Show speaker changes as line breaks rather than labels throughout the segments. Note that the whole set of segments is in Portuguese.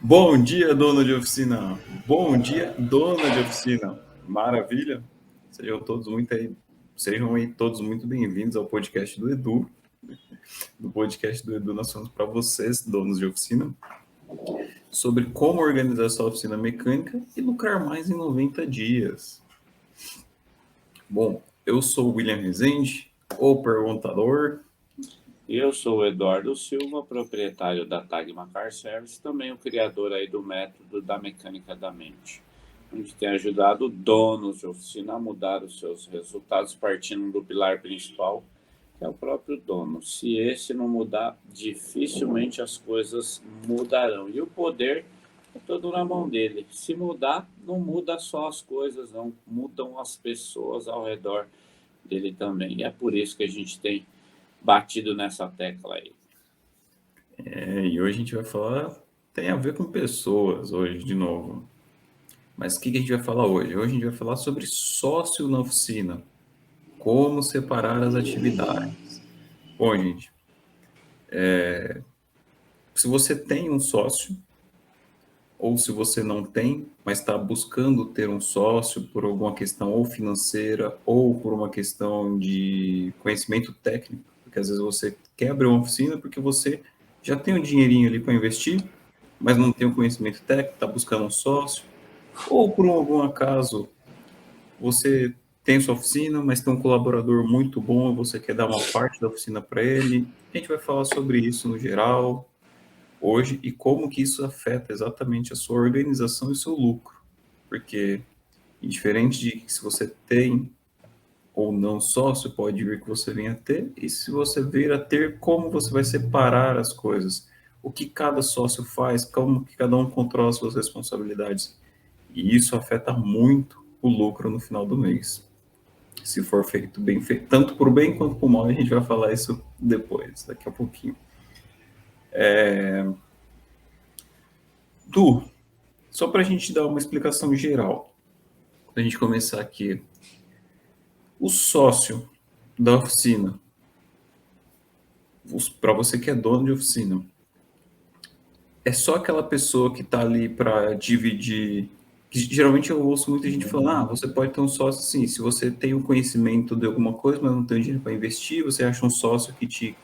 Bom dia, dono de oficina. Bom dia, dona de oficina. Maravilha. Sejam aí todos muito bem-vindos ao podcast do Edu. No podcast do Edu, nós falamos para vocês, donos de oficina, sobre como organizar sua oficina mecânica e lucrar mais em 90 dias. Bom, eu sou o William Rezende, o perguntador.
Eu sou o Eduardo Silva, proprietário da Tagma Car Service, também o criador aí do método da mecânica da mente, onde tem ajudado donos de oficina a mudar os seus resultados partindo do pilar principal, que é o próprio dono. Se esse não mudar, dificilmente as coisas mudarão. E o poder é todo na mão dele. Se mudar, não muda só as coisas, não mudam as pessoas ao redor dele também. E é por isso que a gente tem batido nessa tecla aí.
E hoje a gente vai falar, tem a ver com pessoas hoje, de novo. Mas o que a gente vai falar hoje? Hoje a gente vai falar sobre sócio na oficina. Como separar as atividades? Bom, gente, se você tem um sócio, ou se você não tem, mas está buscando ter um sócio por alguma questão ou financeira, ou por uma questão de conhecimento técnico, porque às vezes você quer abrir uma oficina porque você já tem um dinheirinho ali para investir, mas não tem o conhecimento técnico, está buscando um sócio, ou por algum acaso você tem sua oficina, mas tem um colaborador muito bom, você quer dar uma parte da oficina para ele. A gente vai falar sobre isso no geral hoje e como que isso afeta exatamente a sua organização e o seu lucro. Porque, diferente de se você tem ou não sócio, pode vir que você venha a ter, e se você vir a ter, como você vai separar as coisas. O que cada sócio faz, como que cada um controla as suas responsabilidades. E isso afeta muito o lucro no final do mês. Se for feito bem feito, tanto por bem quanto por mal, a gente vai falar isso depois, daqui a pouquinho. Du, só para a gente dar uma explicação geral, para a gente começar aqui. O sócio da oficina, para você que é dono de oficina, é só aquela pessoa que está ali para dividir. Que geralmente eu ouço muita gente falando: você pode ter um sócio assim, se você tem o conhecimento de alguma coisa, mas não tem dinheiro para investir, você acha um sócio que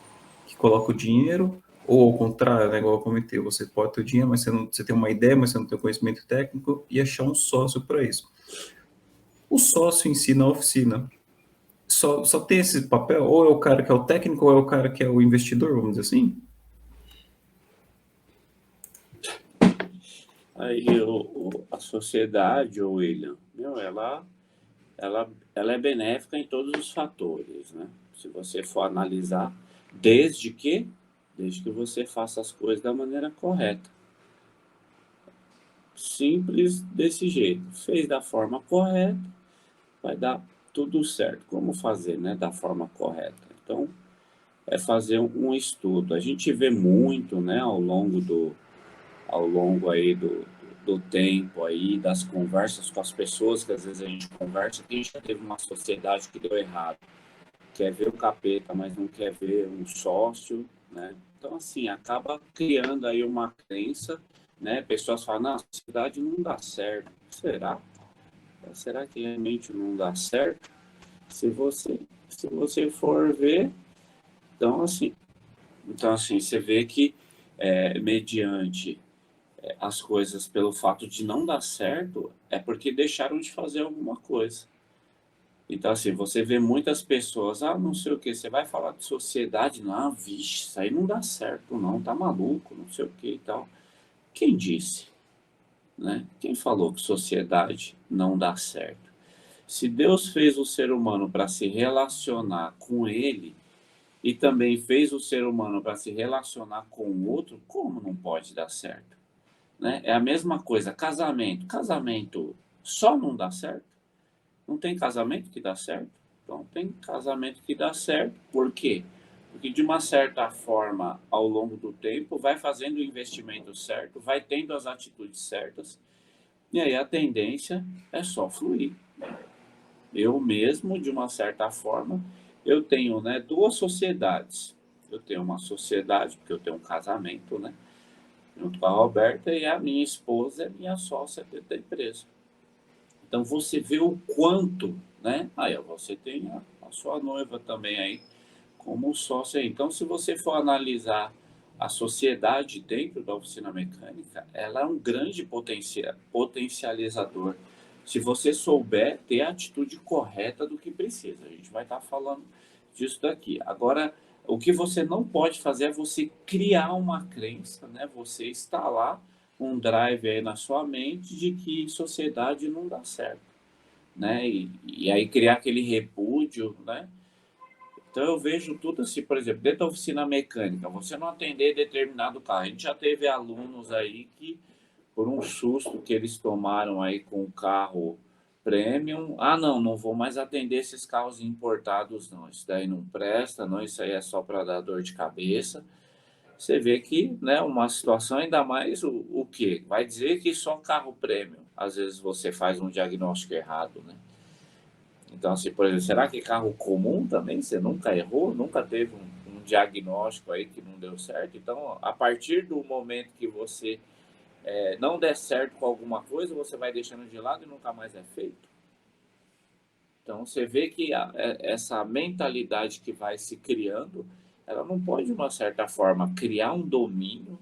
coloca o dinheiro, ou ao contrário, né, igual eu comentei, você pode ter o dinheiro, mas você tem uma ideia, mas você não tem o conhecimento técnico, e achar um sócio para isso. O sócio em si na oficina só tem esse papel? Ou é o cara que é o técnico, ou é o cara que é o investidor, vamos dizer assim?
Aí a sociedade, o William, ela é benéfica em todos os fatores, né? Se você for analisar, desde que, desde que você faça as coisas da maneira correta. Simples desse jeito. Fez da forma correta, vai dar tudo certo. Como fazer, né, da forma correta? Então, é fazer um estudo. A gente vê muito, né, ao longo aí do tempo aí, das conversas com as pessoas, que às vezes a gente conversa, que a gente já teve uma sociedade que deu errado. Quer ver o capeta, mas não quer ver um sócio, né? Então, assim, acaba criando aí uma crença, né? Pessoas falam, não, a sociedade não dá certo. Será? Será que realmente não dá certo? Se você for ver, então assim, você vê que mediante as coisas pelo fato de não dar certo, é porque deixaram de fazer alguma coisa. Então, assim, você vê muitas pessoas, não sei o que, você vai falar de sociedade, não, vixe, isso aí não dá certo, não, tá maluco, não sei o que e tal. Quem disse, né? Quem falou que sociedade não dá certo? Se Deus fez o ser humano para se relacionar com ele e também fez o ser humano para se relacionar com o outro, como não pode dar certo? Né? É a mesma coisa, casamento. Casamento só não dá certo? Não tem casamento que dá certo? Então tem casamento que dá certo. Por quê? Porque de uma certa forma, ao longo do tempo, vai fazendo o investimento certo, vai tendo as atitudes certas, e aí a tendência é só fluir. Eu mesmo, de uma certa forma, eu tenho, né, duas sociedades. Eu tenho uma sociedade, porque eu tenho um casamento, né? junto com a Roberta, e a minha esposa é minha sócia dentro da empresa. Então, você vê o quanto, né? Aí, ó, você tem a sua noiva também aí como sócia aí. Então, se você for analisar a sociedade dentro da oficina mecânica, ela é um grande potencializador. Se você souber ter a atitude correta do que precisa. A gente vai estar falando disso daqui. Agora, o que você não pode fazer é você criar uma crença, né? Você instalar um drive aí na sua mente de que sociedade não dá certo, né? E aí criar aquele repúdio, né? Então eu vejo tudo assim, por exemplo, dentro da oficina mecânica, você não atender determinado carro. A gente já teve alunos aí que, por um susto que eles tomaram aí com o carro premium, não vou mais atender esses carros importados, não. Isso daí não presta, não, isso aí é só para dar dor de cabeça. Você vê que, né, uma situação ainda mais o quê? Vai dizer que só carro premium. Às vezes você faz um diagnóstico errado, né? Então, assim, por exemplo, será que carro comum também você nunca errou? Nunca teve um diagnóstico aí que não deu certo? Então, a partir do momento que você não der certo com alguma coisa, você vai deixando de lado e nunca mais é feito. Então, você vê que essa mentalidade que vai se criando, ela não pode, de uma certa forma, criar um domínio,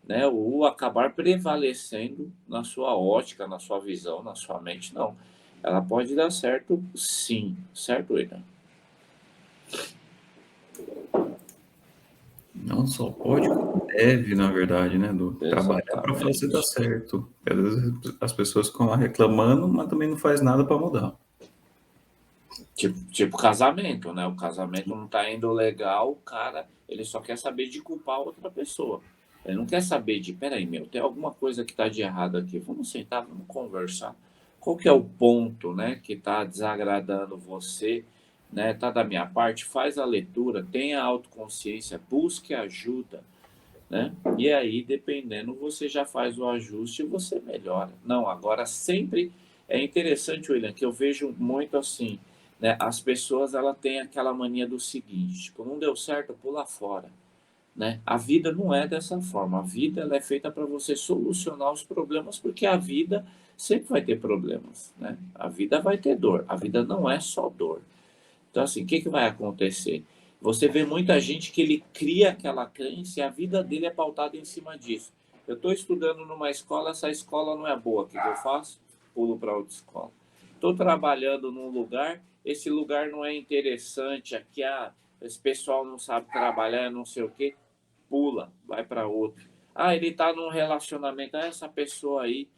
né, ou acabar prevalecendo na sua ótica, na sua visão, na sua mente, não. Ela pode dar certo, sim. Certo, William?
Não só pode, como deve, na verdade, né, Du? Trabalhar para fazer dar
Exatamente.
certo. Às vezes as pessoas ficam lá reclamando, mas também não faz nada para mudar.
Tipo casamento, né? O casamento não tá indo legal, o cara, ele só quer saber de culpar outra pessoa. Ele não quer saber de, peraí, meu, tem alguma coisa que tá de errado aqui. Vamos sentar, vamos conversar. Qual que é o ponto, né, que tá desagradando você, né? Tá da minha parte, faz a leitura, tenha autoconsciência, busque ajuda, né? E aí, dependendo, você já faz o ajuste e você melhora. Não, agora sempre é interessante, William, que eu vejo muito assim, né? As pessoas, ela têm aquela mania do seguinte, tipo, não deu certo, pula fora, né? A vida não é dessa forma. A vida, ela é feita para você solucionar os problemas, porque a vida sempre vai ter problemas, né? A vida vai ter dor. A vida não é só dor. Então, assim, o que vai acontecer? Você vê muita gente que ele cria aquela crença e a vida dele é pautada em cima disso. Eu estou estudando numa escola, essa escola não é boa. O que eu faço? Pulo para outra escola. Estou trabalhando num lugar, esse lugar não é interessante, aqui esse pessoal não sabe trabalhar, não sei o quê, pula, vai para outro. Ele está num relacionamento, essa pessoa aí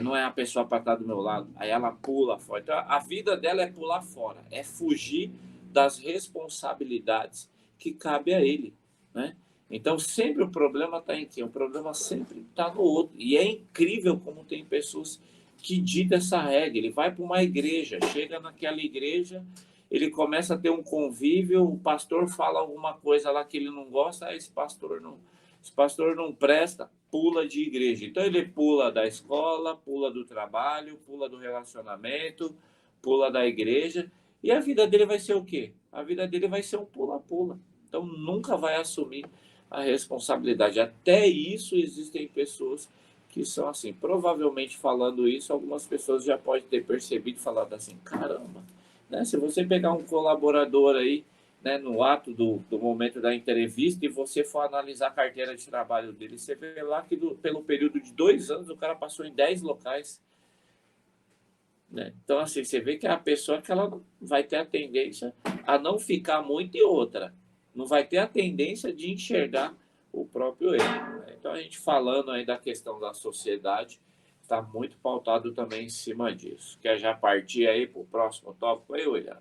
não é a pessoa para estar do meu lado. Aí ela pula fora. Então, a vida dela é pular fora, é fugir das responsabilidades que cabe a ele, né? Então, sempre o problema está em quem? O problema sempre está no outro. E é incrível como tem pessoas que ditam essa regra. Ele vai para uma igreja, chega naquela igreja, ele começa a ter um convívio, o pastor fala alguma coisa lá que ele não gosta, esse pastor não presta, pula de igreja. Então ele pula da escola, pula do trabalho, pula do relacionamento, pula da igreja, e a vida dele vai ser o quê? A vida dele vai ser um pula-pula. Então nunca vai assumir a responsabilidade. Até isso existem pessoas que são assim. Provavelmente falando isso, algumas pessoas já podem ter percebido e falado assim, caramba, né? Se você pegar um colaborador aí, né, no ato do momento da entrevista e você for analisar a carteira de trabalho dele, você vê lá que pelo período de 2 anos o cara passou em 10 locais. Né? Então, assim, você vê que é a pessoa que ela vai ter a tendência a não ficar muito e outra. Não vai ter a tendência de enxergar o próprio erro. Né? Então, a gente falando aí da questão da sociedade, está muito pautado também em cima disso. Quer já partir aí para o próximo tópico aí, William?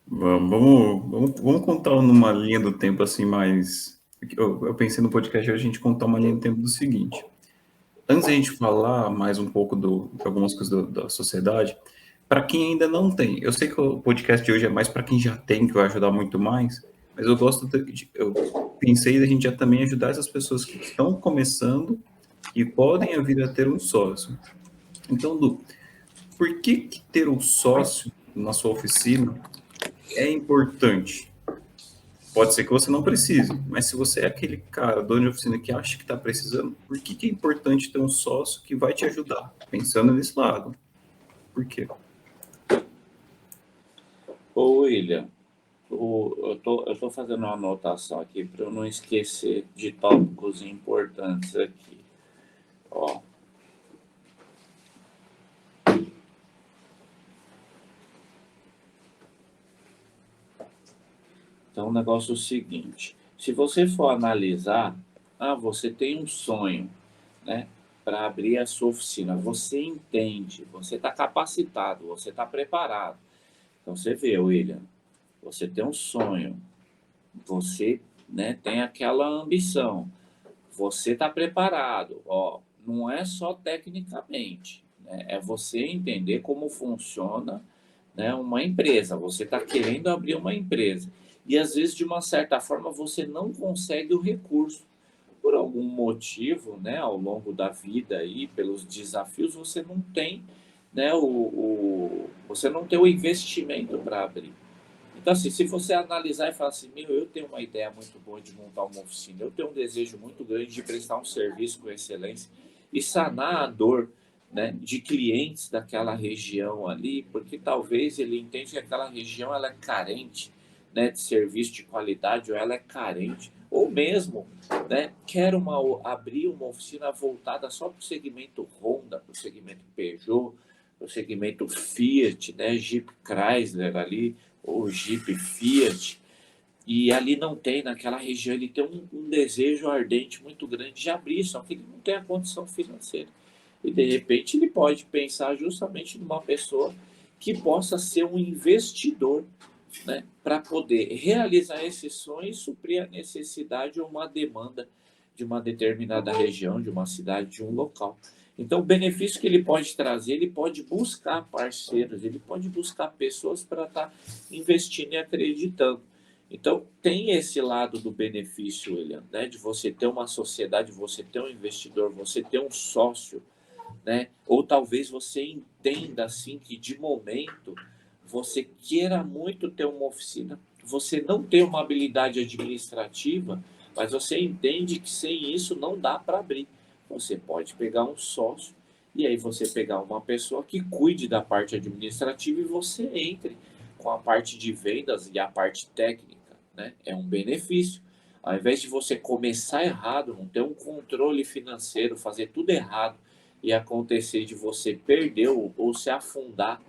Vamos contar numa linha do tempo assim mais. Eu pensei no podcast hoje a gente contar uma linha do tempo do seguinte. Antes de a gente falar mais um pouco de algumas coisas da sociedade, para quem ainda não tem, eu sei que o podcast de hoje é mais para quem já tem, que vai ajudar muito mais, mas eu pensei da gente já também ajudar essas pessoas que estão começando e podem vir a ter um sócio. Então, Du, por que ter um sócio na sua oficina é importante? Pode ser que você não precise, mas se você é aquele cara, dono de oficina, que acha que está precisando, por que é importante ter um sócio que vai te ajudar? Pensando nesse lado. Por quê?
Ô, William, eu tô fazendo uma anotação aqui para eu não esquecer de tópicos importantes aqui. Ó, então, o negócio é o seguinte: se você for analisar, você tem um sonho, né, para abrir a sua oficina, você entende, você está capacitado, você está preparado. Então, você vê, William, você tem um sonho, você, né, tem aquela ambição, você está preparado, ó, não é só tecnicamente, né, é você entender como funciona, né, uma empresa, você está querendo abrir uma empresa, e às vezes, de uma certa forma, você não consegue o recurso, por algum motivo, né, ao longo da vida aí, pelos desafios, você não tem, né, você não tem o investimento para abrir. Então, assim, se você analisar e falar assim, meu, eu tenho uma ideia muito boa de montar uma oficina, eu tenho um desejo muito grande de prestar um serviço com excelência e sanar a dor, né, de clientes daquela região ali, porque talvez ele entende que aquela região ela é carente, né, de serviço de qualidade, ou ela é carente, ou mesmo, né, quer abrir uma oficina voltada só para o segmento Honda, para o segmento Peugeot, para o segmento Fiat, né, Jeep Chrysler ali, ou Jeep Fiat, e ali não tem, naquela região, ele tem um desejo ardente muito grande de abrir, só que ele não tem a condição financeira. E de repente ele pode pensar justamente numa pessoa que possa ser um investidor, né, para poder realizar esse sonho e suprir a necessidade ou uma demanda de uma determinada região, de uma cidade, de um local. Então, o benefício que ele pode trazer, ele pode buscar parceiros, ele pode buscar pessoas para estar investindo e acreditando. Então, tem esse lado do benefício, William, né, de você ter uma sociedade, você ter um investidor, você ter um sócio, né? Ou talvez você entenda assim que de momento você queira muito ter uma oficina, você não tem uma habilidade administrativa, mas você entende que sem isso não dá para abrir. Você pode pegar um sócio e aí você pegar uma pessoa que cuide da parte administrativa e você entre com a parte de vendas e a parte técnica, né? É um benefício. Ao invés de você começar errado, não ter um controle financeiro, fazer tudo errado e acontecer de você perder ou se afundar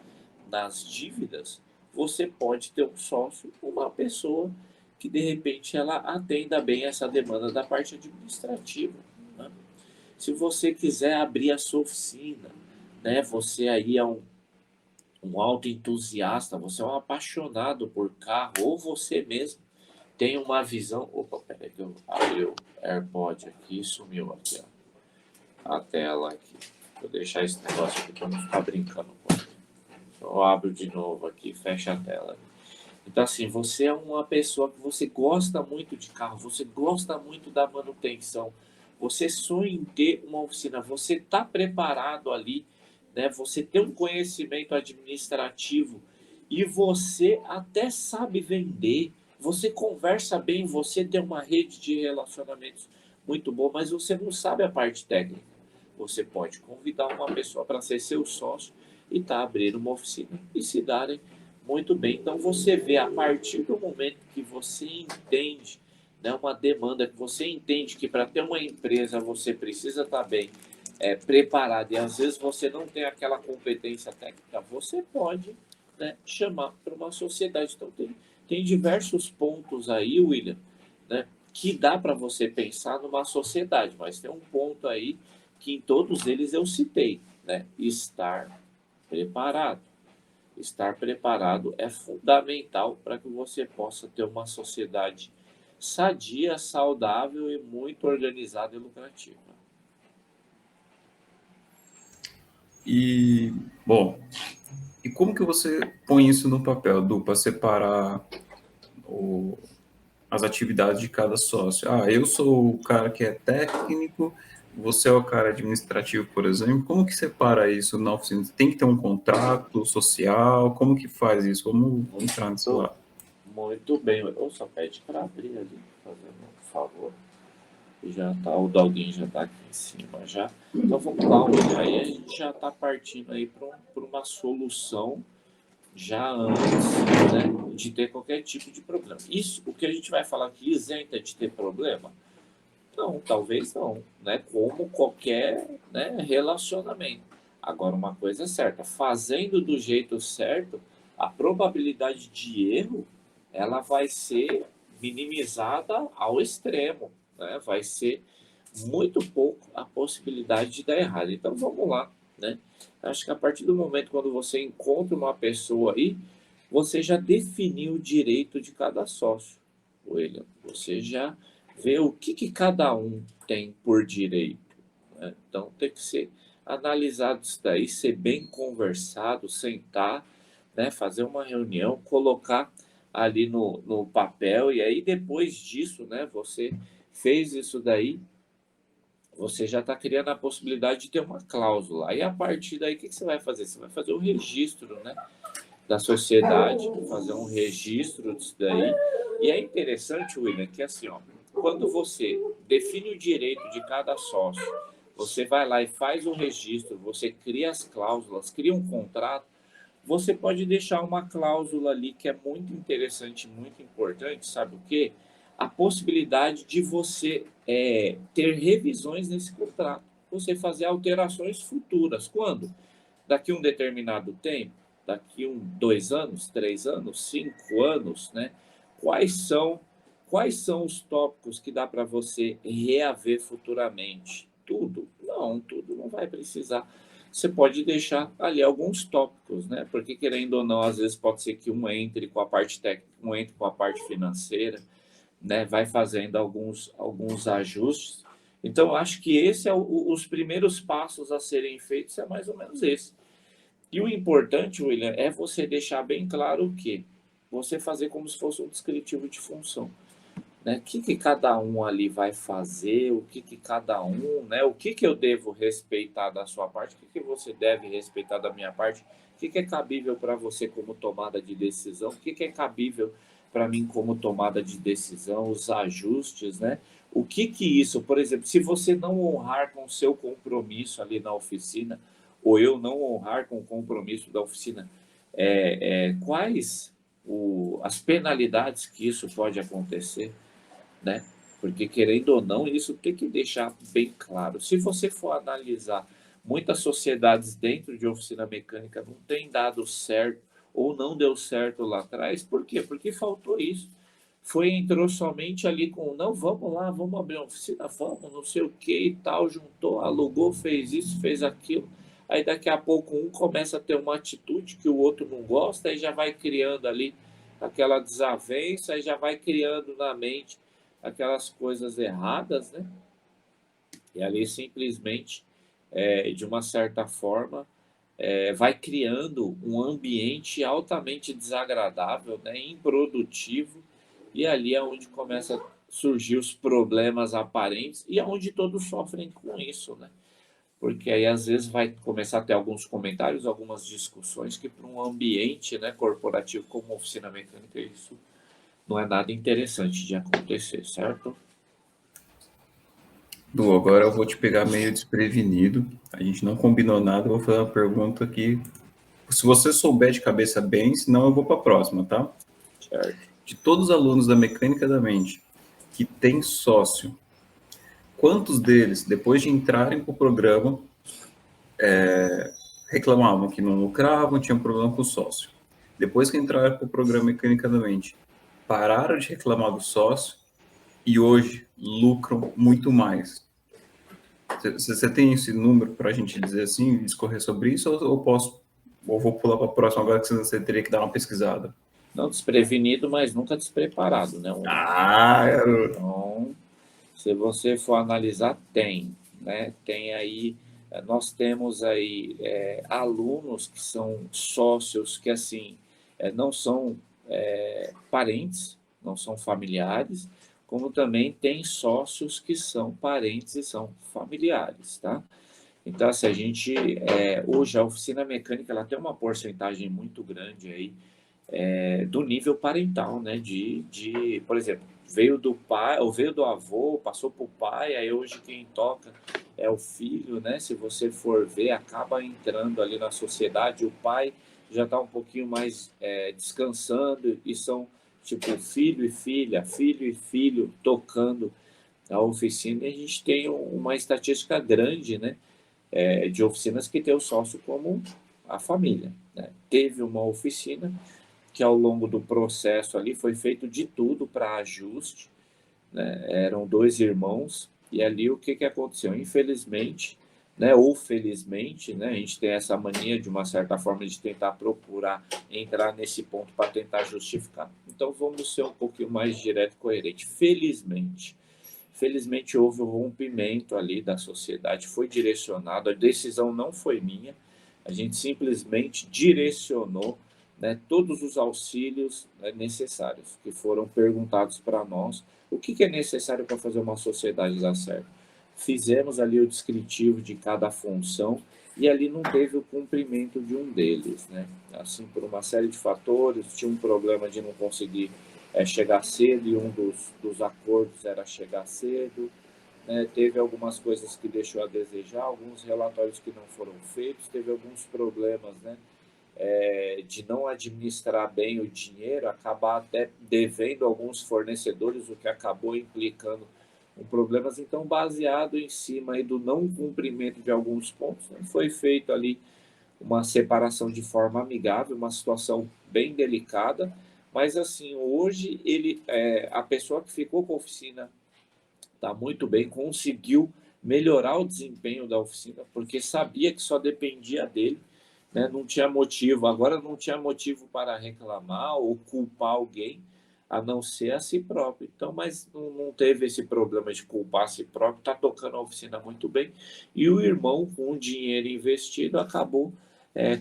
nas dívidas, você pode ter um sócio, uma pessoa que de repente ela atenda bem essa demanda da parte administrativa, né? Se você quiser abrir a sua oficina, né, você aí é um auto entusiasta, você é um apaixonado por carro, ou você mesmo tem uma visão. Opa, peraí que eu abri o AirPod aqui e sumiu aqui, ó, a tela aqui. Vou deixar esse negócio aqui para não ficar brincando com ele. Eu abro de novo aqui, fecha a tela. Então, assim, você é uma pessoa que você gosta muito de carro, você gosta muito da manutenção, você sonha em ter uma oficina, você está preparado ali, né? Você tem um conhecimento administrativo e você até sabe vender, você conversa bem, você tem uma rede de relacionamentos muito boa, mas você não sabe a parte técnica. Você pode convidar uma pessoa para ser seu sócio e estar abrindo uma oficina e se darem muito bem. Então você vê, a partir do momento que você entende, né, uma demanda, que você entende que para ter uma empresa você precisa estar bem preparado e às vezes você não tem aquela competência técnica, você pode, né, chamar para uma sociedade. Então tem diversos pontos aí, William, né, que dá para você pensar numa sociedade, mas tem um ponto aí que em todos eles eu citei, né, estar preparado. Estar preparado é fundamental para que você possa ter uma sociedade sadia, saudável e muito organizada e lucrativa.
E, bom, e como que você põe isso no papel, Du, para separar as atividades de cada sócio? Ah, eu sou o cara que é técnico, você é o cara administrativo, por exemplo. Como que separa isso na oficina? Tem que ter um contrato social? Como que faz isso? Vamos entrar nesse
Então,
lado.
Muito bem. Ou só pede para abrir ali, fazendo um favor. Já tá, o Doguinho já está aqui em cima já. Então vamos lá, William. Aí a gente já está partindo aí para uma solução já antes, né, de ter qualquer tipo de problema. Isso, o que a gente vai falar aqui, isenta de ter problema? Não, talvez não, né? Como qualquer, né, relacionamento. Agora, uma coisa é certa, fazendo do jeito certo, a probabilidade de erro, ela vai ser minimizada ao extremo, né? Vai ser muito pouco a possibilidade de dar errado. Então, vamos lá, né? Acho que a partir do momento quando você encontra uma pessoa aí, você já definiu o direito de cada sócio, William. Você já ver o que cada um tem por direito, né? Então tem que ser analisado isso daí, ser bem conversado, sentar, né? Fazer uma reunião, colocar ali no papel, e aí depois disso, né? Você fez isso daí, você já está criando a possibilidade de ter uma cláusula. Aí a partir daí, o que você vai fazer? Você vai fazer o registro, né, da sociedade, fazer um registro disso daí. E é interessante, William, que assim, ó, quando você define o direito de cada sócio, você vai lá e faz o registro, você cria as cláusulas, cria um contrato, você pode deixar uma cláusula ali que é muito interessante, muito importante, sabe o quê? A possibilidade de você ter revisões nesse contrato, você fazer alterações futuras. Quando? Daqui a um determinado tempo, daqui a 2 anos, 3 anos, 5 anos, né? Quais são, quais são os tópicos que dá para você reaver futuramente? Tudo? Não, tudo não vai precisar. Você pode deixar ali alguns tópicos, né? Porque, querendo ou não, às vezes pode ser que um entre com a parte técnica, um entre com a parte financeira, né? Vai fazendo alguns ajustes. Então, acho que esse é os primeiros passos a serem feitos, é mais ou menos esse. E o importante, William, é você deixar bem claro o quê? Você fazer como se fosse um descritivo de função, né? O que cada um ali vai fazer, o que cada um, né? O que eu devo respeitar da sua parte, o que você deve respeitar da minha parte, o que é cabível para você como tomada de decisão, o que é cabível para mim como tomada de decisão, os ajustes, né? O que isso, por exemplo, se você não honrar com o seu compromisso ali na oficina, ou eu não honrar com o compromisso da oficina, quais as penalidades que isso pode acontecer, né? Porque, querendo ou não, isso tem que deixar bem claro. Se você for analisar, muitas sociedades dentro de oficina mecânica não têm dado certo ou não deu certo lá atrás. Por quê? Porque faltou isso. Entrou somente ali com, não, vamos lá, vamos abrir uma oficina, vamos, não sei o que e tal, juntou, alugou, fez isso, fez aquilo. Aí daqui a pouco um começa a ter uma atitude que o outro não gosta, aí já vai criando ali aquela desavença, aí já vai criando na mente aquelas coisas erradas, né? E ali simplesmente, de uma certa forma, vai criando um ambiente altamente desagradável, né? Improdutivo, e ali é onde começa a surgir os problemas aparentes e é onde todos sofrem com isso, né? Porque aí às vezes vai começar a ter alguns comentários, algumas discussões que para um ambiente, né, corporativo como oficina mecânica, isso não é nada interessante de acontecer, certo?
Du, agora eu vou te pegar meio desprevenido. A gente não combinou nada, eu vou fazer uma pergunta aqui. Se você souber de cabeça bem, senão eu vou para a próxima, tá?
Certo.
De todos os alunos da Mecânica da Mente que tem sócio, quantos deles, depois de entrarem para o programa, reclamavam que não lucravam, tinham problema com o sócio? Depois que entraram para o programa Mecânica da Mente, pararam de reclamar do sócio e hoje lucram muito mais. Você tem esse número para a gente dizer assim, discorrer sobre isso, ou posso, ou vou pular para a próxima agora que você teria que dar uma pesquisada?
Não desprevenido, mas nunca despreparado, né? Então, se você for analisar, tem, né? Tem aí, nós temos aí alunos que são sócios que, assim, não são parentes, não são familiares, como também tem sócios que são parentes e são familiares, tá? Então, assim, a gente, hoje a oficina mecânica, ela tem uma porcentagem muito grande aí do nível parental, né? Por exemplo, veio do pai, ou veio do avô, passou para o pai, aí hoje quem toca é o filho, né? Se você for ver, acaba entrando ali na sociedade, o pai já está um pouquinho mais descansando, e são tipo filho e filho tocando a oficina, e a gente tem uma estatística grande, né? De oficinas que tem o sócio como a família, né? Teve uma oficina que ao longo do processo ali foi feito de tudo para ajuste, né? Eram dois irmãos, e ali o que, que aconteceu? Infelizmente, né, ou felizmente, né, a gente tem essa mania de uma certa forma de tentar procurar entrar nesse ponto para tentar justificar. Então vamos ser um pouquinho mais direto e coerente. Felizmente houve um rompimento ali da sociedade, foi direcionado, a decisão não foi minha, a gente simplesmente direcionou, né, todos os auxílios, né, necessários, que foram perguntados para nós. O que é necessário para fazer uma sociedade dar certo? Fizemos ali o descritivo de cada função, e ali não teve o cumprimento de um deles, né? Assim, por uma série de fatores, tinha um problema de não conseguir chegar cedo, e um dos acordos era chegar cedo, né? Teve algumas coisas que deixou a desejar, alguns relatórios que não foram feitos, teve alguns problemas, né? De não administrar bem o dinheiro, acabar até devendo alguns fornecedores, o que acabou implicando em problemas. Então, baseado em cima aí do não cumprimento de alguns pontos, né, foi feito ali uma separação de forma amigável, uma situação bem delicada, mas assim, hoje a pessoa que ficou com a oficina está muito bem, conseguiu melhorar o desempenho da oficina, porque sabia que só dependia dele, né? Não tinha motivo, agora não tinha motivo para reclamar ou culpar alguém, a não ser a si próprio. Então, mas não teve esse problema de culpar a si próprio, está tocando a oficina muito bem, e o irmão, com o dinheiro investido, acabou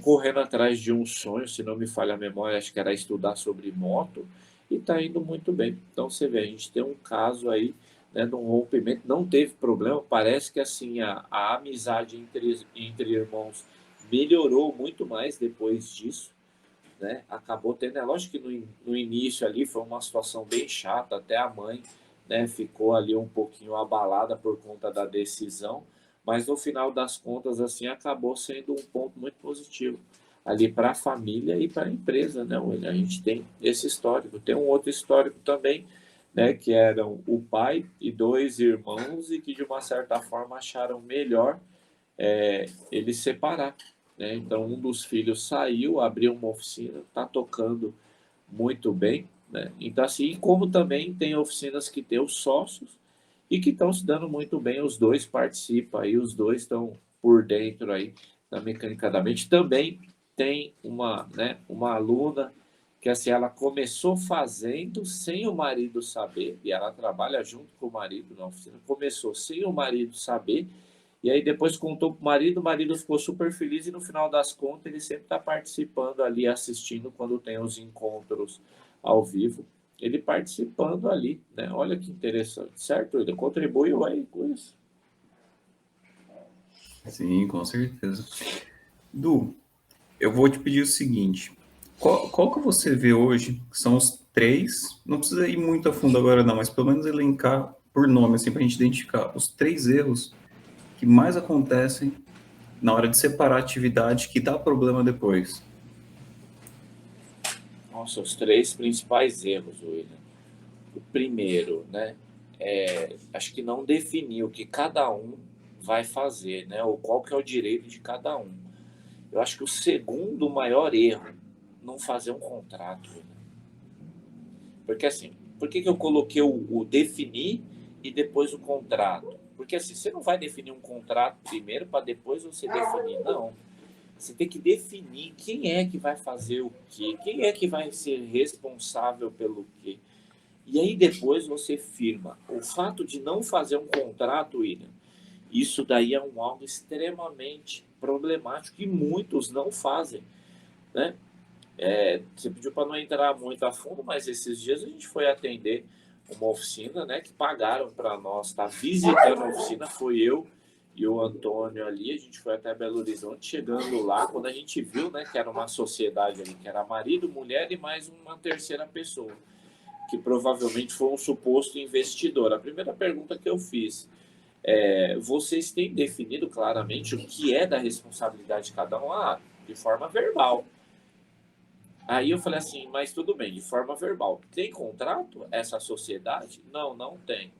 correndo atrás de um sonho, se não me falha a memória, acho que era estudar sobre moto, e está indo muito bem. Então, você vê, a gente tem um caso aí, né, de um rompimento, não teve problema, parece que assim a amizade entre irmãos melhorou muito mais depois disso, né? Acabou tendo, é lógico que no início ali foi uma situação bem chata, até a mãe, né, ficou ali um pouquinho abalada por conta da decisão, mas no final das contas assim acabou sendo um ponto muito positivo ali para a família e para a empresa, né, William? A gente tem esse histórico, tem um outro histórico também, né, que eram o pai e dois irmãos, e que de uma certa forma acharam melhor eles separar, né? Então um dos filhos saiu, abriu uma oficina, está tocando muito bem, né? Então assim, como também tem oficinas que têm os sócios e que estão se dando muito bem, os dois participam aí, os dois estão por dentro aí da mecânica da mente. Também tem uma aluna que assim, ela começou fazendo sem o marido saber, e ela trabalha junto com o marido na oficina, começou sem o marido saber, e aí depois contou para o marido ficou super feliz, e no final das contas ele sempre está participando ali, assistindo quando tem os encontros ao vivo, ele participando ali, né? Olha que interessante, certo? Ele contribuiu aí com isso.
Sim, com certeza. Du, eu vou te pedir o seguinte: qual que você vê hoje que são os três, não precisa ir muito a fundo agora não, mas pelo menos elencar por nome, assim, para a gente identificar os três erros que mais acontecem na hora de separar a atividade que dá problema depois?
Nossa, os três principais erros, William. O primeiro, né? Acho que não definir o que cada um vai fazer, né? Ou qual que é o direito de cada um. Eu acho que o segundo maior erro, não fazer um contrato, William. Porque assim, por que eu coloquei o definir e depois o contrato? Porque assim, você não vai definir um contrato primeiro para depois você definir, não. Você tem que definir quem é que vai fazer o quê, quem é que vai ser responsável pelo quê. E aí depois você firma. O fato de não fazer um contrato, William, isso daí é algo extremamente problemático e muitos não fazem, né? Você pediu para não entrar muito a fundo, mas esses dias a gente foi atender uma oficina, né, que pagaram para nós estar visitando a oficina, foi eu e o Antônio ali, a gente foi até Belo Horizonte, chegando lá, quando a gente viu, né, que era uma sociedade ali, que era marido, mulher e mais uma terceira pessoa, que provavelmente foi um suposto investidor. A primeira pergunta que eu fiz vocês têm definido claramente o que é da responsabilidade de cada um? De forma verbal. Aí eu falei assim, mas tudo bem, de forma verbal. Tem contrato essa sociedade? Não, não tem.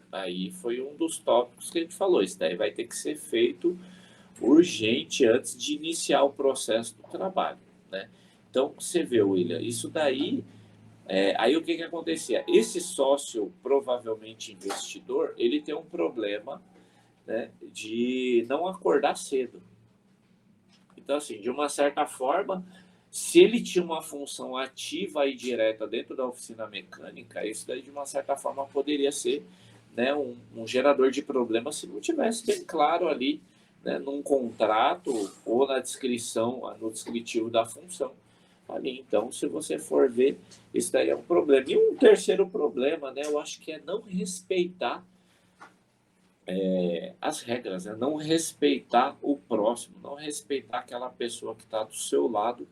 Aí foi um dos tópicos que a gente falou. Isso daí vai ter que ser feito urgente antes de iniciar o processo do trabalho, né? Então, você vê, William, isso daí... aí o que acontecia? Esse sócio, provavelmente investidor, ele tem um problema, né, de não acordar cedo. Então, assim, de uma certa forma, se ele tinha uma função ativa e direta dentro da oficina mecânica, isso daí, de uma certa forma, poderia ser, né, um gerador de problemas se não tivesse bem claro ali, né, num contrato ou na descrição, no descritivo da função ali. Então, se você for ver, isso daí é um problema. E um terceiro problema, né, eu acho que é não respeitar as regras, né? Não respeitar o próximo, não respeitar aquela pessoa que está do seu lado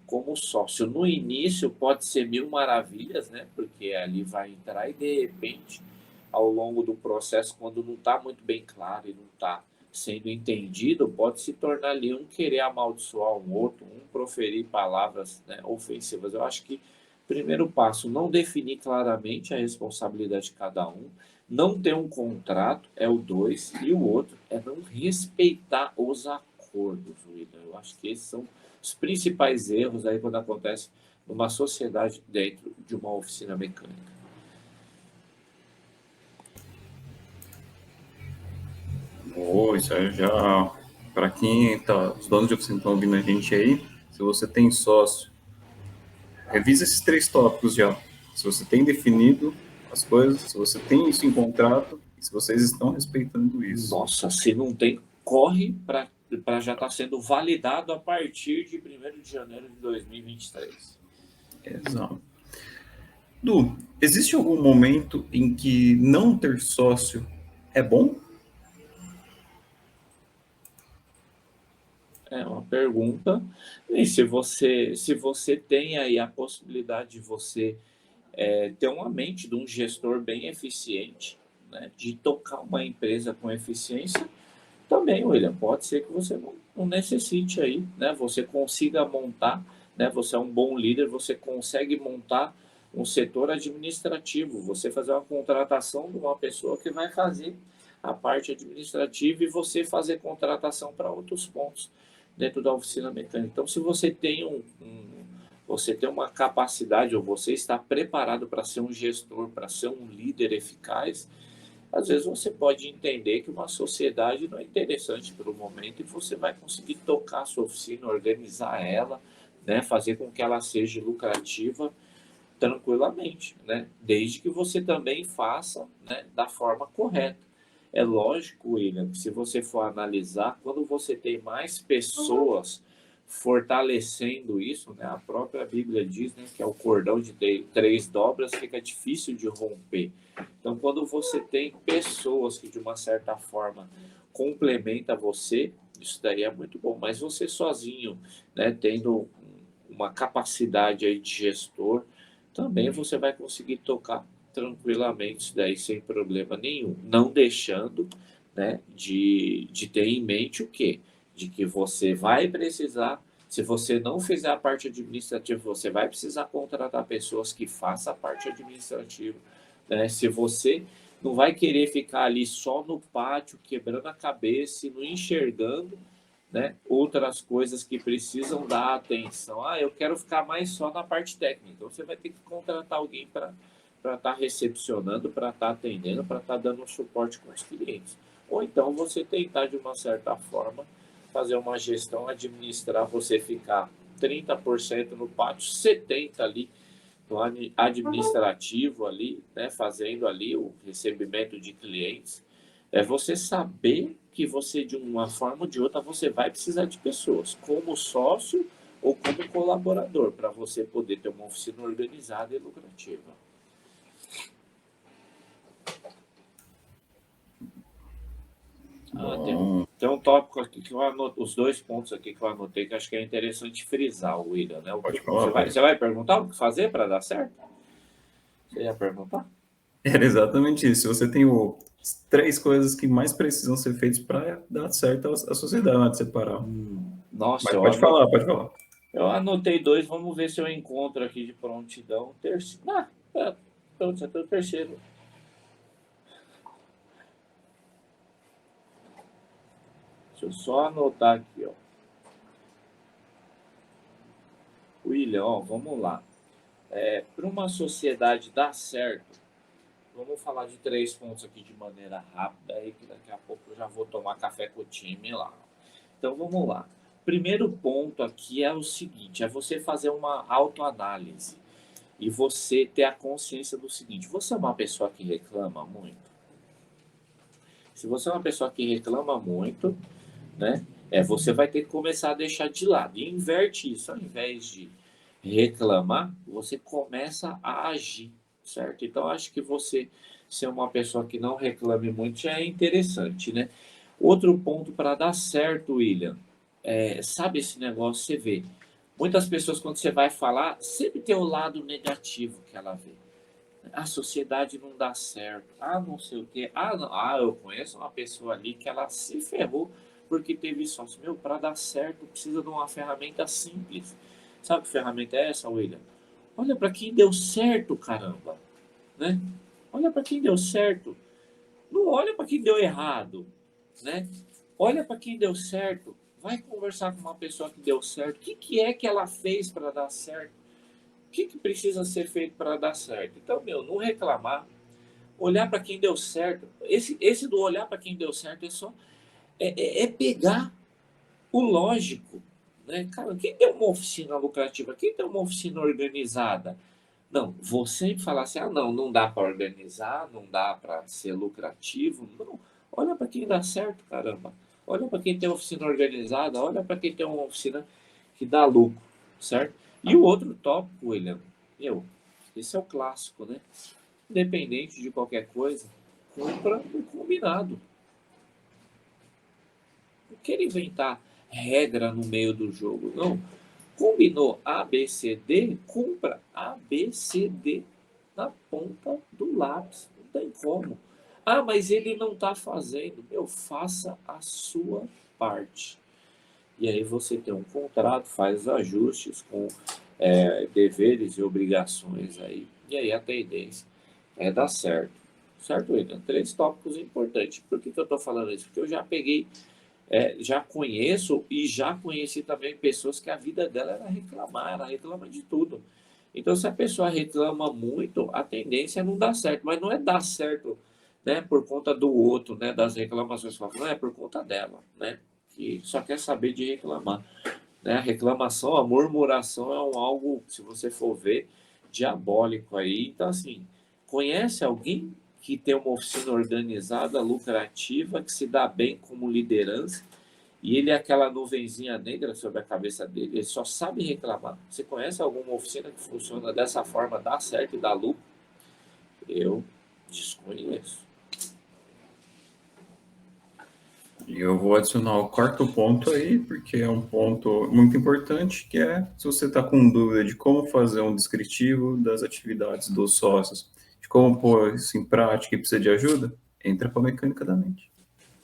como sócio. No início pode ser mil maravilhas, né? Porque ali vai entrar e de repente, ao longo do processo, quando não está muito bem claro e não está sendo entendido, pode se tornar ali um querer amaldiçoar um outro, um proferir palavras, né, ofensivas. Eu acho que primeiro passo, não definir claramente a responsabilidade de cada um, não ter um contrato é o 2, e o outro é não respeitar os acordos, William. Eu acho que esses são os principais erros aí quando acontece numa sociedade dentro de uma oficina mecânica.
Isso aí já, para quem tá, os donos de oficina estão ouvindo a gente aí, se você tem sócio, revisa esses 3 tópicos já. Se você tem definido as coisas, se você tem isso em contrato, e se vocês estão respeitando isso.
Nossa, se não tem, corre para já estar sendo validado a partir de 1º de janeiro de 2023.
Exato. Du, existe algum momento em que não ter sócio é bom?
É uma pergunta. E se você tem aí a possibilidade de você ter uma mente de um gestor bem eficiente, né, de tocar uma empresa com eficiência, também, William, pode ser que você não necessite aí, né? Você consiga montar, né? Você é um bom líder, você consegue montar um setor administrativo, você fazer uma contratação de uma pessoa que vai fazer a parte administrativa e você fazer contratação para outros pontos dentro da oficina mecânica. Então, se você tem você tem uma capacidade ou você está preparado para ser um gestor, para ser um líder eficaz, às vezes você pode entender que uma sociedade não é interessante pelo momento e você vai conseguir tocar a sua oficina, organizar ela, né, fazer com que ela seja lucrativa tranquilamente, né, desde que você também faça, né, da forma correta. É lógico, William, que se você for analisar, quando você tem mais pessoas fortalecendo isso, né, a própria Bíblia diz, né, que é o cordão de 3 dobras, fica difícil de romper. Então, quando você tem pessoas que, de uma certa forma, complementa você, isso daí é muito bom. Mas você sozinho, né, tendo uma capacidade aí de gestor, também você vai conseguir tocar tranquilamente isso daí sem problema nenhum. Não deixando, né, de ter em mente o quê? De que você vai precisar, se você não fizer a parte administrativa, você vai precisar contratar pessoas que façam a parte administrativa, né? Se você não vai querer ficar ali só no pátio, quebrando a cabeça e não enxergando, né, outras coisas que precisam dar atenção. Eu quero ficar mais só na parte técnica. Então, você vai ter que contratar alguém para estar recepcionando, para estar atendendo, para estar dando suporte com os clientes. Ou então, você tentar, de uma certa forma, fazer uma gestão, administrar, você ficar 30% no pátio, 70% ali no administrativo ali, né, fazendo ali o recebimento de clientes, é você saber que você, de uma forma ou de outra, você vai precisar de pessoas, como sócio ou como colaborador, para você poder ter uma oficina organizada e lucrativa.
Bom,
Tem um tópico aqui que eu anotei, os 2 pontos aqui que eu anotei que acho que é interessante frisar, William, né?
pode falar,
Você
pai.
vai perguntar o que fazer para dar certo? Você ia perguntar?
Era exatamente isso. Se você tem três coisas que mais precisam ser feitas para dar certo a sociedade, né, de separar.
Nossa,
Mas pode falar, pode falar.
eu anotei 2, vamos ver se eu encontro aqui de prontidão. Terceiro. Pronto, já tem o terceiro. Deixa eu só anotar aqui, ó. William, ó, vamos lá. Para uma sociedade dar certo, vamos falar de 3 pontos aqui de maneira rápida, aí que daqui a pouco eu já vou tomar café com o time lá. Então vamos lá. Primeiro ponto aqui é o seguinte: é você fazer uma autoanálise e você ter a consciência do seguinte: você é uma pessoa que reclama muito? Se você é uma pessoa que reclama muito, né? Você vai ter que começar a deixar de lado. E inverte isso, ao invés de reclamar, você começa a agir, certo? Então, acho que você ser uma pessoa que não reclame muito já é interessante, né? Outro ponto para dar certo, William, sabe esse negócio, você vê. Muitas pessoas, quando você vai falar, sempre tem o lado negativo que ela vê. A sociedade não dá certo. Não sei o quê. Não. Eu conheço uma pessoa ali que ela se ferrou porque teve sócio. Meu, para dar certo precisa de uma ferramenta simples. Sabe que ferramenta é essa, William? Olha para quem deu certo, caramba, né? Olha para quem deu certo. Não olha para quem deu errado, né? Olha para quem deu certo. Vai conversar com uma pessoa que deu certo. O que é que ela fez para dar certo? O que precisa ser feito para dar certo? Então, meu, não reclamar, olhar para quem deu certo. Esse do olhar para quem deu certo é pegar o lógico, né? Cara, quem tem uma oficina lucrativa? Quem tem uma oficina organizada? Não, você falar assim, não dá para organizar, não dá para ser lucrativo. Não, olha para quem dá certo, caramba. Olha para quem tem oficina organizada, olha para quem tem uma oficina que dá lucro, certo? E o outro tópico, William, esse é o clássico, né? Independente de qualquer coisa, compra o combinado. Não queira inventar regra no meio do jogo, não. Combinou A, B, C, D, compra A, B, C, D na ponta do lápis. Não tem como. Mas ele não está fazendo. Faça a sua parte. E aí você tem um contrato, faz ajustes com deveres e obrigações aí. E aí a tendência é dar certo. Certo, William? 3 tópicos importantes. Por que eu estou falando isso? Porque eu já peguei, já conheço e já conheci também pessoas que a vida dela era reclamar, ela reclama de tudo. Então, se a pessoa reclama muito, a tendência é não dar certo. Mas não é dar certo, né, por conta do outro, né, das reclamações. Não é por conta dela, né, que só quer saber de reclamar. Né? A reclamação, a murmuração é algo, se você for ver, diabólico aí. Então, assim, conhece alguém que tem uma oficina organizada, lucrativa, que se dá bem como liderança, e ele é aquela nuvenzinha negra sobre a cabeça dele, ele só sabe reclamar. Você conhece alguma oficina que funciona dessa forma, dá certo e dá lucro? Eu desconheço.
E eu vou adicionar o quarto ponto aí, porque é um ponto muito importante, que é se você está com dúvida de como fazer um descritivo das atividades dos sócios, de como pôr isso em prática e precisa de ajuda, entra para a mecânica da mente.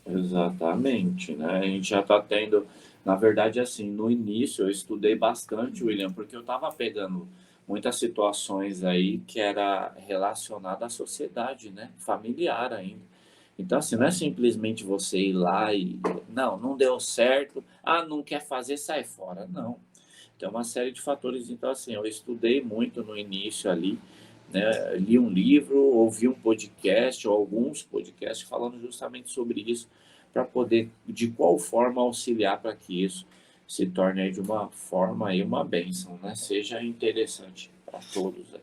Exatamente, né? A gente já está tendo, na verdade, assim, no início eu estudei bastante, William, porque eu estava pegando muitas situações aí que era relacionada à sociedade, né? Familiar ainda. Então, assim, não é simplesmente você ir lá e, não deu certo, não quer fazer, sai fora. Não. Tem uma série de fatores. Então, assim, eu estudei muito no início ali, né? Li um livro, ouvi um podcast, ou alguns podcasts falando justamente sobre isso, para poder, de qual forma, auxiliar para que isso se torne aí de uma forma aí uma bênção, né? Seja interessante para todos aí.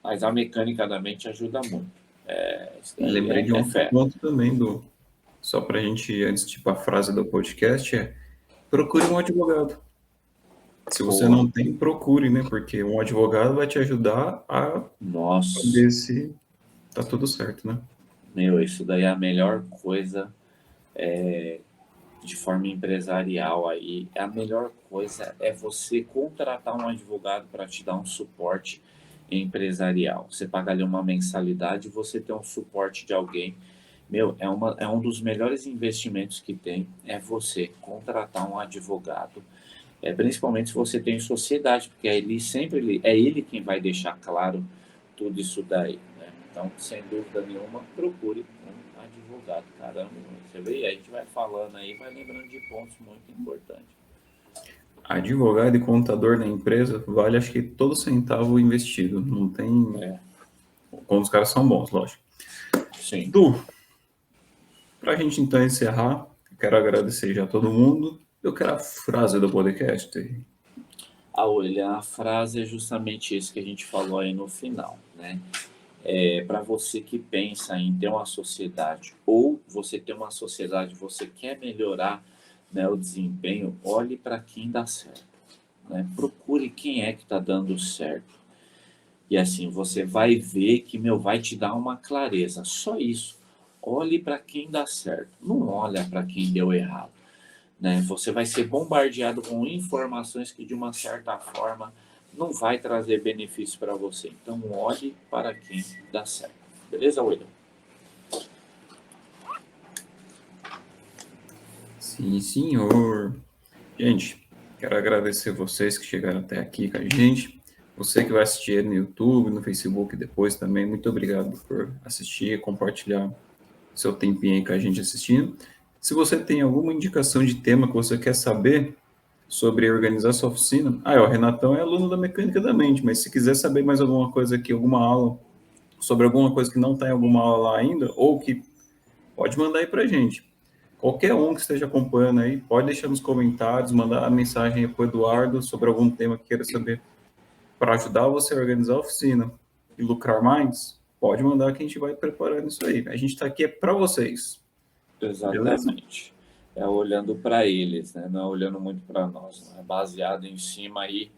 Mas a mecânica da mente ajuda muito. Isso
E
daí
lembrei de um
é
outro
fé.
ponto também, só para a gente, antes de tipo a frase do podcast, procure um advogado. Se você
Boa.
não tem, procure, né? Porque um advogado vai te ajudar a
Nossa,
ver se tá tudo certo, né?
isso daí é a melhor coisa de forma empresarial aí, a melhor coisa é você contratar um advogado para te dar um suporte empresarial. Você paga ali uma mensalidade e você tem um suporte de alguém. Meu, é um dos melhores investimentos que tem, é você contratar um advogado. Principalmente se você tem sociedade, porque é ele quem vai deixar claro tudo isso daí, né? Então, sem dúvida nenhuma, procure um advogado. Caramba, você vê, a gente vai falando aí, vai lembrando de pontos muito importantes.
Advogado e contador na empresa vale, acho que todo centavo investido. Não tem.
É,
Quando os caras são bons, lógico.
sim.
Du, para a gente então encerrar, quero agradecer já a todo mundo. Eu quero a frase do podcast.
William, a frase é justamente isso que a gente falou aí no final, né? Para você que pensa em ter uma sociedade ou você ter uma sociedade, você quer melhorar, né, o desempenho, olhe para quem dá certo, né? Procure quem é que está dando certo. E assim, você vai ver que, vai te dar uma clareza. Só isso. Olhe para quem dá certo. Não olha para quem deu errado, né? Você vai ser bombardeado com informações que, de uma certa forma, não vai trazer benefício para você. Então, olhe para quem dá certo. Beleza, William?
Sim, senhor. Gente, quero agradecer vocês que chegaram até aqui com a gente. Você que vai assistir no YouTube, no Facebook depois também, muito obrigado por assistir, compartilhar seu tempinho aí com a gente assistindo. Se você tem alguma indicação de tema que você quer saber sobre organizar sua oficina, o Renatão é aluno da Mecânica da Mente, mas se quiser saber mais alguma coisa aqui, alguma aula, sobre alguma coisa que não está em alguma aula lá ainda, ou que pode mandar aí para a gente. Qualquer um que esteja acompanhando aí, pode deixar nos comentários, mandar a mensagem para o Eduardo sobre algum tema que queira saber para ajudar você a organizar a oficina e lucrar mais. Pode mandar que a gente vai preparando isso aí. A gente está aqui para vocês. Beleza?
Exatamente. É olhando para eles, né? Não é olhando muito para nós. Não é baseado em cima aí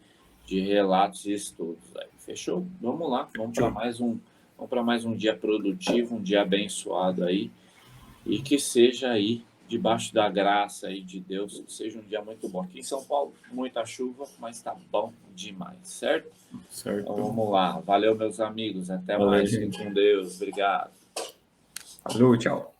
de relatos e estudos. Aí. Fechou? Vamos lá. Vamos para mais um dia produtivo, um dia abençoado aí. E que seja aí, debaixo da graça aí de Deus, que seja um dia muito bom. Aqui em São Paulo, muita chuva, mas tá bom demais, certo?
Certo.
Então vamos lá. Valeu, meus amigos. Até
Valeu,
mais.
gente.
Fiquem com Deus. Obrigado.
Falou, tchau.